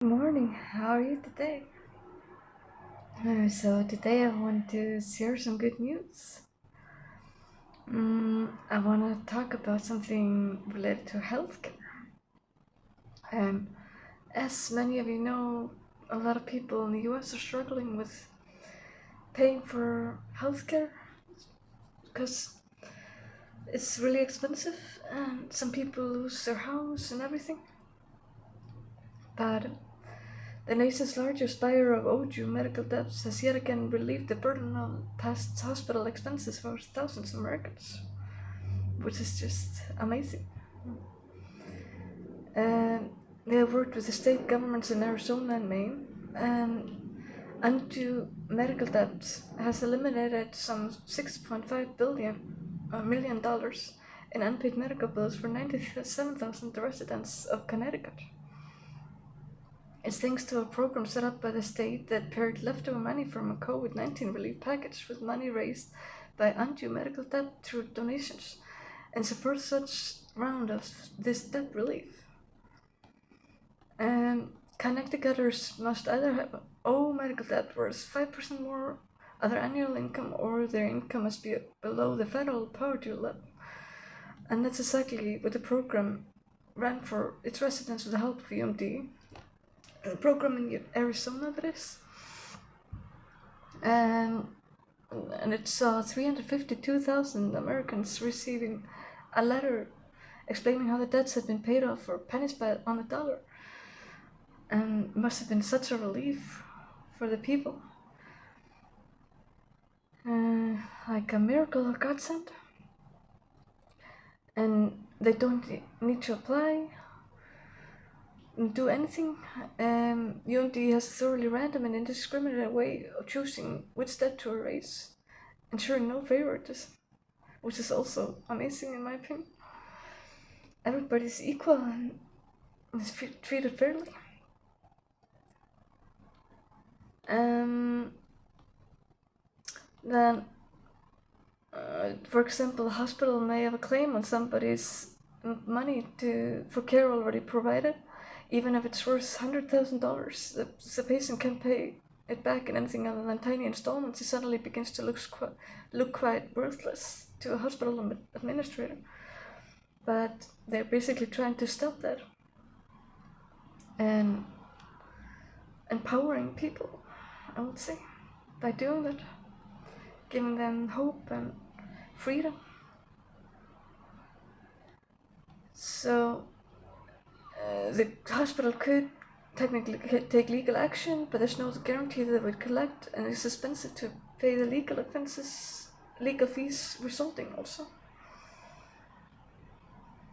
Good morning, how are you today? So today I want to share some good news. I want to talk about something related to healthcare. And as many of you know, a lot of people in the US are struggling with paying for healthcare because it's really expensive and some people lose their house and everything. But the nation's largest buyer of overdue medical debts has yet again relieved the burden of past hospital expenses for thousands of Americans, which is just amazing. And they have worked with the state governments in Arizona and Maine, and undue medical debt has eliminated some $6.5 million in unpaid medical bills for 97,000 residents of Connecticut. It's thanks to a program set up by the state that paired leftover money from a COVID-19 relief package with money raised by undue medical debt through donations, and it's the first such round of this debt relief. And Connecticuters must either owe medical debt worth 5% more of their annual income, or their income must be below the federal poverty level. And that's exactly what the program ran for its residents with the help of UMD. The program in Arizona, that is. And it saw 352,000 Americans receiving a letter explaining how the debts had been paid off for pennies on the dollar. And it must have been such a relief for the people. Like a miracle or godsend. And they don't need to apply, do anything. UMD has a thoroughly random and indiscriminate way of choosing which debt to erase, ensuring no favoritism, which is also amazing in my opinion. Everybody's equal and is treated fairly. Then, for example, a hospital may have a claim on somebody's money for care already provided, even if it's worth $100,000. The patient can pay it back in anything other than tiny installments. It suddenly begins to look quite worthless to a hospital administrator. But they're basically trying to stop that and empowering people, I would say, by doing that, giving them hope and freedom. So the hospital could technically take legal action, but there's no guarantee that they would collect, and it's expensive to pay the legal fees resulting also.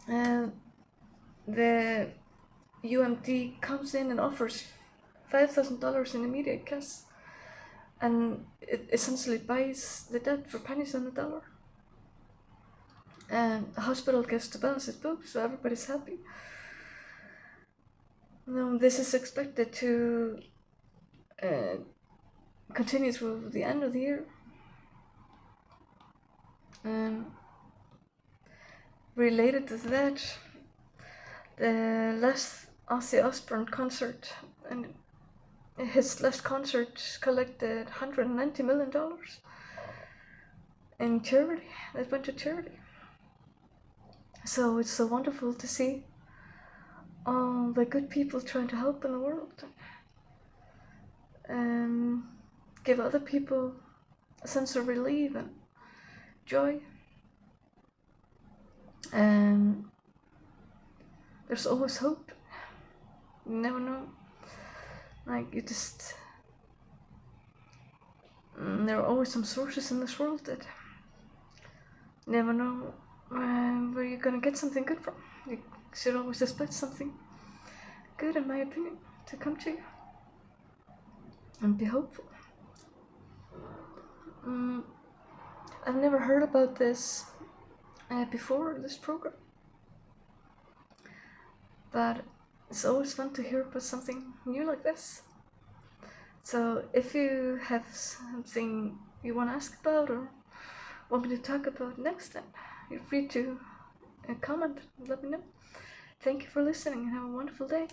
And the UMD comes in and offers $5,000 in immediate cash, and it essentially buys the debt for pennies on the dollar. And the hospital gets to balance its books, so everybody's happy. Now, this is expected to continue through the end of the year. Related to that, the last Ozzy Osbourne concert, and his last concert collected $190 million in charity, that went to charity. So it's so wonderful to see all the good people trying to help in the world and give other people a sense of relief and joy. And there's always hope. You never know. Like, there are always some sources in this world that you never know where you're gonna get something good from. You should always expect something good, in my opinion, to come to you. And be hopeful. I've never heard about this before this program, but it's always fun to hear about something new like this. So if you have something you want to ask about or want me to talk about next, then you're free to comment and let me know. Thank you for listening and have a wonderful day.